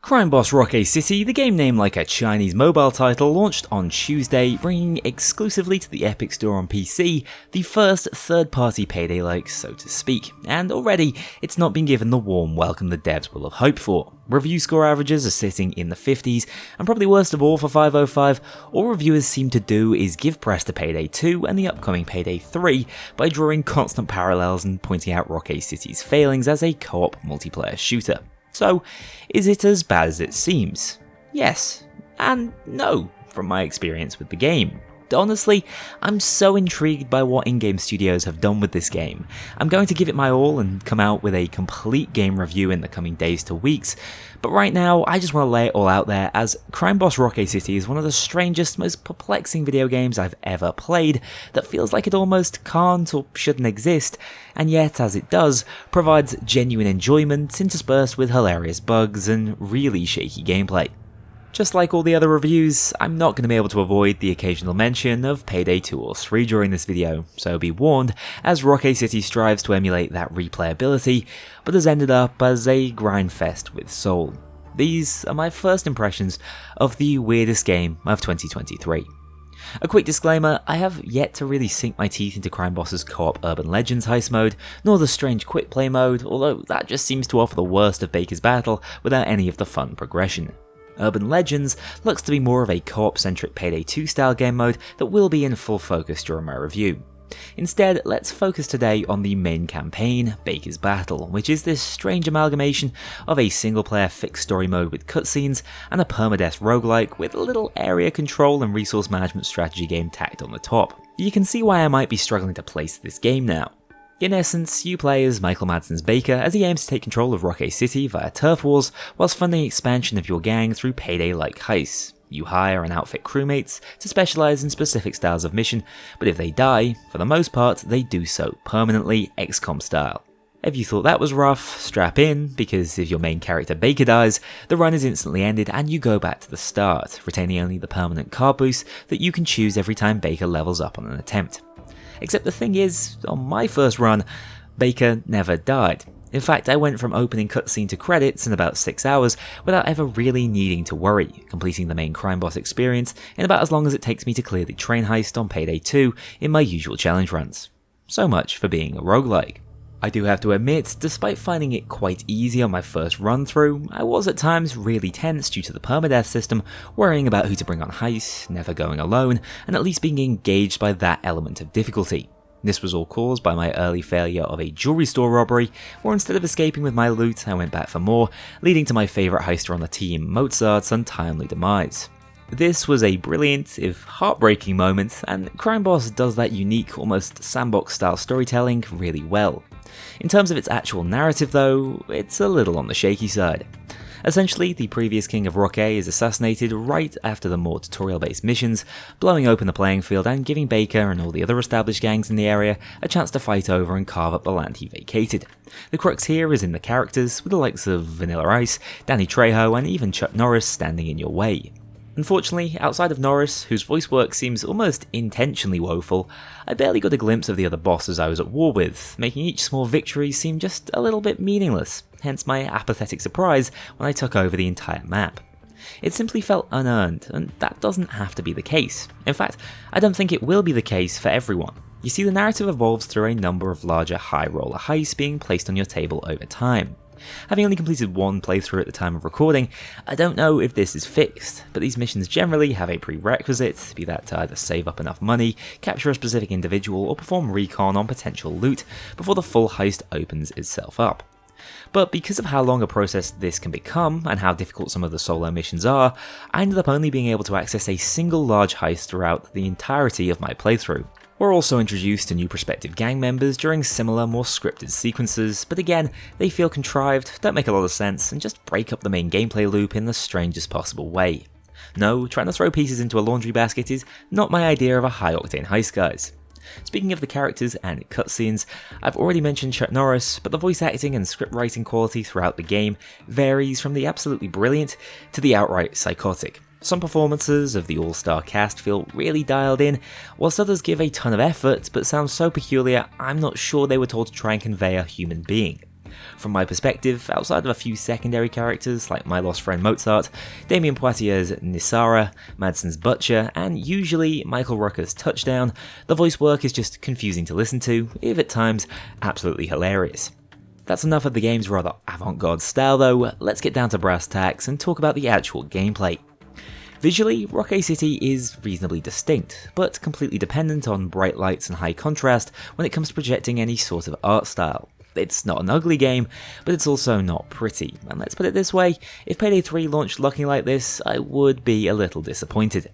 Crime Boss Rock City, the game named like a Chinese mobile title, launched on Tuesday, bringing exclusively to the Epic Store on PC the first third-party Payday-like, so to speak, and already it's not been given the warm welcome the devs will have hoped for. Review score averages are sitting in the 50s, and probably worst of all for 505, all reviewers seem to do is give press to Payday 2 and the upcoming Payday 3 by drawing constant parallels and pointing out Rock City's failings as a co-op multiplayer shooter. So, is it as bad as it seems? Yes, and no, from my experience with the game. Honestly, I'm so intrigued by what in-game studios have done with this game. I'm going to give it my all and come out with a complete game review in the coming days to weeks, but right now I just want to lay it all out there as Crime Boss Rock City is one of the strangest, most perplexing video games I've ever played that feels like it almost can't or shouldn't exist, and yet as it does, provides genuine enjoyment interspersed with hilarious bugs and really shaky gameplay. Just like all the other reviews, I'm not going to be able to avoid the occasional mention of Payday 2 or 3 during this video, so be warned, as Rock City strives to emulate that replayability, but has ended up as a grindfest with soul. These are my first impressions of the weirdest game of 2023. A quick disclaimer, I have yet to really sink my teeth into Crime Boss's co-op Urban Legends heist mode, nor the strange quick play mode, although that just seems to offer the worst of Baker's Battle without any of the fun progression. Urban Legends looks to be more of a co-op-centric Payday 2 style game mode that will be in full focus during my review. Instead, let's focus today on the main campaign, Baker's Battle, which is this strange amalgamation of a single-player fixed story mode with cutscenes and a permadeath roguelike with a little area control and resource management strategy game tacked on the top. You can see why I might be struggling to place this game now. In essence, you play as Michael Madsen's Baker as he aims to take control of Rock City via turf wars, whilst funding expansion of your gang through Payday-like heists. You hire and outfit crewmates to specialise in specific styles of mission, but if they die, for the most part, they do so permanently, XCOM style. If you thought that was rough, strap in, because if your main character Baker dies, the run is instantly ended and you go back to the start, retaining only the permanent card boost that you can choose every time Baker levels up on an attempt. Except the thing is, on my first run, Baker never died. In fact, I went from opening cutscene to credits in about 6 hours without ever really needing to worry, completing the main crime boss experience in about as long as it takes me to clear the train heist on Payday 2 in my usual challenge runs. So much for being a roguelike. I do have to admit, despite finding it quite easy on my first run through, I was at times really tense due to the permadeath system, worrying about who to bring on heists, never going alone, and at least being engaged by that element of difficulty. This was all caused by my early failure of a jewelry store robbery, where instead of escaping with my loot, I went back for more, leading to my favourite heister on the team, Mozart's untimely demise. This was a brilliant, if heartbreaking moment, and Crime Boss does that unique, almost sandbox-style storytelling really well. In terms of its actual narrative though, it's a little on the shaky side. Essentially, the previous king of Rock A is assassinated right after the more tutorial-based missions, blowing open the playing field and giving Baker and all the other established gangs in the area a chance to fight over and carve up the land he vacated. The crux here is in the characters, with the likes of Vanilla Ice, Danny Trejo and even Chuck Norris standing in your way. Unfortunately, outside of Norris, whose voice work seems almost intentionally woeful, I barely got a glimpse of the other bosses I was at war with, making each small victory seem just a little bit meaningless, hence my apathetic surprise when I took over the entire map. It simply felt unearned, and that doesn't have to be the case. In fact, I don't think it will be the case for everyone. You see, the narrative evolves through a number of larger high-roller heists being placed on your table over time. Having only completed one playthrough at the time of recording, I don't know if this is fixed, but these missions generally have a prerequisite, be that to either save up enough money, capture a specific individual, or perform recon on potential loot before the full heist opens itself up. But because of how long a process this can become, and how difficult some of the solo missions are, I ended up only being able to access a single large heist throughout the entirety of my playthrough. We're also introduced to new prospective gang members during similar, more scripted sequences, but again, they feel contrived, don't make a lot of sense, and just break up the main gameplay loop in the strangest possible way. No, trying to throw pieces into a laundry basket is not my idea of a high-octane heist, guys. Speaking of the characters and cutscenes, I've already mentioned Chuck Norris, but the voice acting and script writing quality throughout the game varies from the absolutely brilliant to the outright psychotic. Some performances of the all-star cast feel really dialed in, whilst others give a ton of effort but sound so peculiar I'm not sure they were told to try and convey a human being. From my perspective, outside of a few secondary characters like my lost friend Mozart, Damien Poitier's Nisara, Madsen's Butcher, and usually Michael Rooker's Touchdown, the voice work is just confusing to listen to, if at times absolutely hilarious. That's enough of the game's rather avant-garde style though, let's get down to brass tacks and talk about the actual gameplay. Visually, Rockay City is reasonably distinct, but completely dependent on bright lights and high contrast when it comes to projecting any sort of art style. It's not an ugly game, but it's also not pretty, and let's put it this way, if Payday 3 launched looking like this, I would be a little disappointed.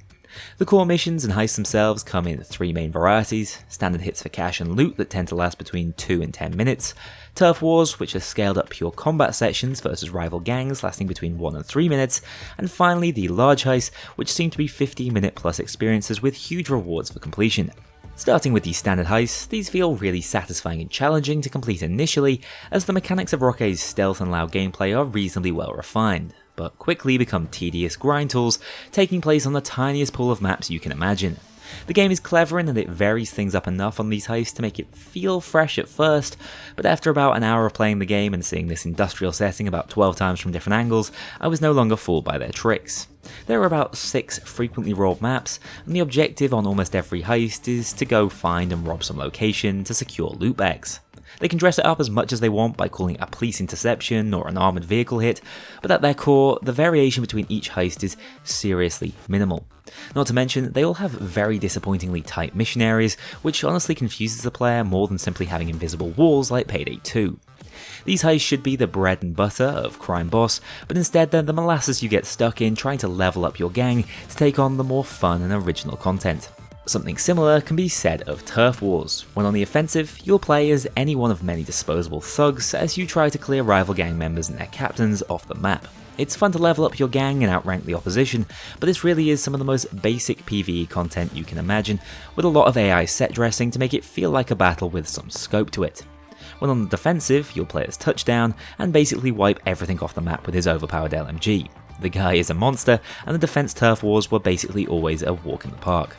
The core missions and heists themselves come in 3 main varieties: standard hits for cash and loot that tend to last between 2 and 10 minutes, turf wars which are scaled up pure combat sections versus rival gangs lasting between 1 and 3 minutes, and finally the large heists which seem to be 50-minute plus experiences with huge rewards for completion. Starting with the standard heists, these feel really satisfying and challenging to complete initially, as the mechanics of Rockay's stealth and loud gameplay are reasonably well refined, but quickly become tedious grind tools, taking place on the tiniest pool of maps you can imagine. The game is clever in that it varies things up enough on these heists to make it feel fresh at first, but after about an hour of playing the game and seeing this industrial setting about 12 times from different angles, I was no longer fooled by their tricks. There are about 6 frequently rolled maps, and the objective on almost every heist is to go find and rob some location to secure loot bags. They can dress it up as much as they want by calling it a police interception or an armoured vehicle hit, but at their core, the variation between each heist is seriously minimal. Not to mention, they all have very disappointingly tight mission areas, which honestly confuses the player more than simply having invisible walls like Payday 2. These heists should be the bread and butter of Crime Boss, but instead they're the molasses you get stuck in trying to level up your gang to take on the more fun and original content. Something similar can be said of Turf Wars. When on the offensive, you'll play as any one of many disposable thugs as you try to clear rival gang members and their captains off the map. It's fun to level up your gang and outrank the opposition, but this really is some of the most basic PvE content you can imagine, with a lot of AI set dressing to make it feel like a battle with some scope to it. When on the defensive, you'll play as Touchdown and basically wipe everything off the map with his overpowered LMG. The guy is a monster, and the defense Turf Wars were basically always a walk in the park.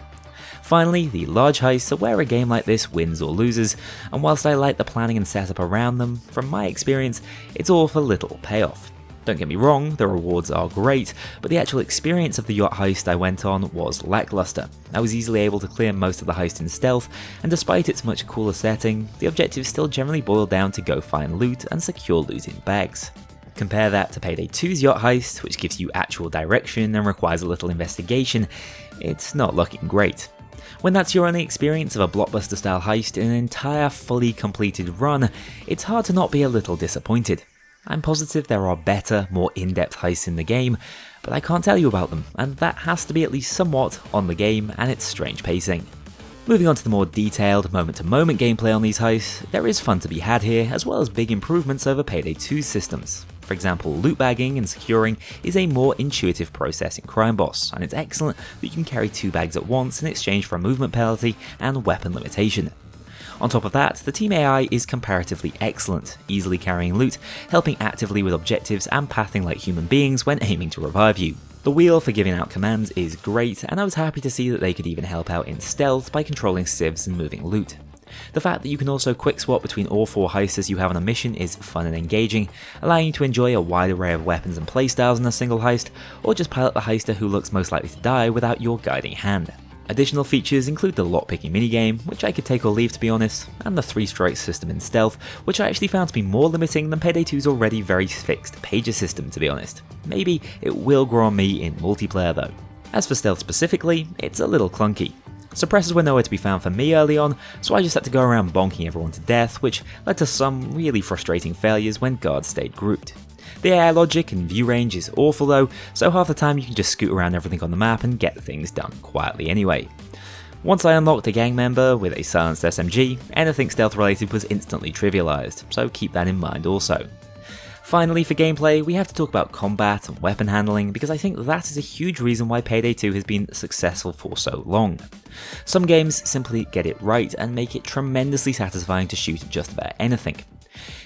Finally, the large heists are where a game like this wins or loses, and whilst I like the planning and setup around them, from my experience, it's all for little payoff. Don't get me wrong, the rewards are great, but the actual experience of the yacht heist I went on was lackluster. I was easily able to clear most of the heist in stealth, and despite its much cooler setting, the objectives still generally boil down to go find loot and secure loot in bags. Compare that to Payday 2's yacht heist, which gives you actual direction and requires a little investigation. It's not looking great. When that's your only experience of a blockbuster-style heist in an entire fully completed run, it's hard to not be a little disappointed. I'm positive there are better, more in-depth heists in the game, but I can't tell you about them, and that has to be at least somewhat on the game and its strange pacing. Moving on to the more detailed, moment-to-moment gameplay on these heists, there is fun to be had here, as well as big improvements over Payday 2's systems. For example, loot bagging and securing is a more intuitive process in Crime Boss, and it's excellent that you can carry 2 bags at once in exchange for a movement penalty and weapon limitation. On top of that, the team AI is comparatively excellent, easily carrying loot, helping actively with objectives and pathing like human beings when aiming to revive you. The wheel for giving out commands is great, and I was happy to see that they could even help out in stealth by controlling civs and moving loot. The fact that you can also quick swap between all 4 heists you have on a mission is fun and engaging, allowing you to enjoy a wide array of weapons and playstyles in a single heist, or just pilot the heister who looks most likely to die without your guiding hand. Additional features include the lockpicking minigame, which I could take or leave to be honest, and the 3 strikes system in stealth, which I actually found to be more limiting than Payday 2's already very fixed pager system to be honest. Maybe it will grow on me in multiplayer though. As for stealth specifically, it's a little clunky. Suppressors were nowhere to be found for me early on, so I just had to go around bonking everyone to death, which led to some really frustrating failures when guards stayed grouped. The AI logic and view range is awful though, so half the time you can just scoot around everything on the map and get things done quietly anyway. Once I unlocked a gang member with a silenced SMG, anything stealth related was instantly trivialized, so keep that in mind also. Finally, for gameplay, we have to talk about combat and weapon handling because I think that is a huge reason why Payday 2 has been successful for so long. Some games simply get it right and make it tremendously satisfying to shoot at just about anything.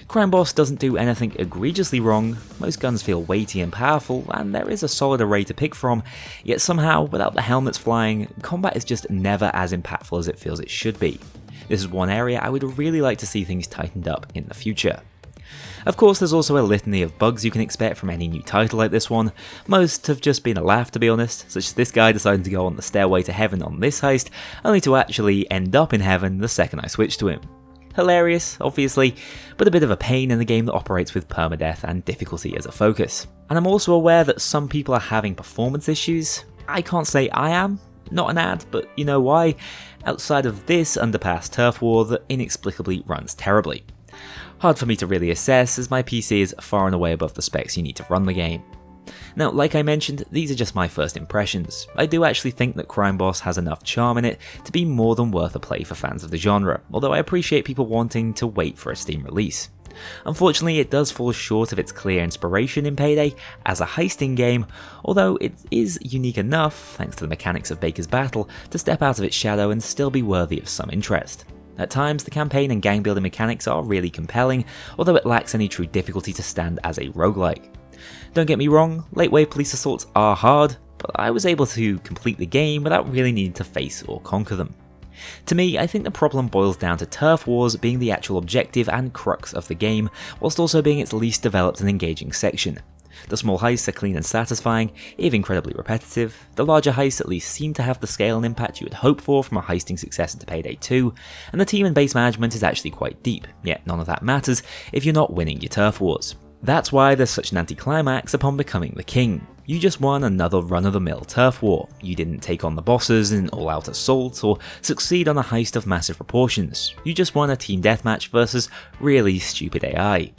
Crime Boss doesn't do anything egregiously wrong, most guns feel weighty and powerful, and there is a solid array to pick from, yet somehow, without the helmets flying, combat is just never as impactful as it feels it should be. This is one area I would really like to see things tightened up in the future. Of course, there's also a litany of bugs you can expect from any new title like this one. Most have just been a laugh, to be honest, such as this guy deciding to go on the stairway to heaven on this heist, only to actually end up in heaven the second I switched to him. Hilarious, obviously, but a bit of a pain in a game that operates with permadeath and difficulty as a focus. And I'm also aware that some people are having performance issues. I can't say I am, not an ad, but you know why? Outside of this underpass turf war that inexplicably runs terribly. Hard for me to really assess, as my PC is far and away above the specs you need to run the game. Now, like I mentioned, these are just my first impressions. I do actually think that Crime Boss has enough charm in it to be more than worth a play for fans of the genre, although I appreciate people wanting to wait for a Steam release. Unfortunately, it does fall short of its clear inspiration in Payday as a heisting game, although it is unique enough, thanks to the mechanics of Baker's Battle, to step out of its shadow and still be worthy of some interest. At times, the campaign and gang building mechanics are really compelling, although it lacks any true difficulty to stand as a roguelike. Don't get me wrong, late wave police assaults are hard, but I was able to complete the game without really needing to face or conquer them. To me, I think the problem boils down to turf wars being the actual objective and crux of the game, whilst also being its least developed and engaging section. The small heists are clean and satisfying, if incredibly repetitive. The larger heists at least seem to have the scale and impact you would hope for from a heisting success into Payday 2, and the team and base management is actually quite deep, yet none of that matters if you're not winning your turf wars. That's why there's such an anticlimax upon becoming the king. You just won another run-of-the-mill turf war. You didn't take on the bosses in all-out assault or succeed on a heist of massive proportions. You just won a team deathmatch versus really stupid AI.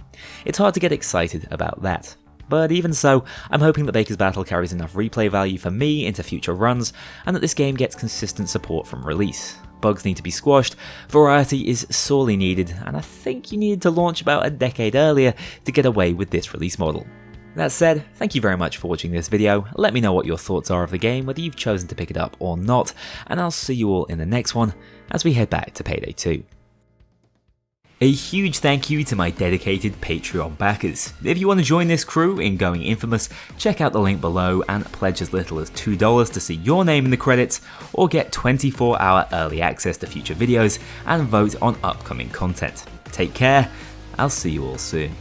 It's hard to get excited about that. But even so, I'm hoping that Baker's Battle carries enough replay value for me into future runs, and that this game gets consistent support from release. Bugs need to be squashed, variety is sorely needed, and I think you needed to launch about a decade earlier to get away with this release model. That said, thank you very much for watching this video. Let me know what your thoughts are of the game, whether you've chosen to pick it up or not, and I'll see you all in the next one as we head back to Payday 2. A huge thank you to my dedicated Patreon backers. If you want to join this crew in going infamous, check out the link below and pledge as little as $2 to see your name in the credits, or get 24-hour early access to future videos and vote on upcoming content. Take care, I'll see you all soon.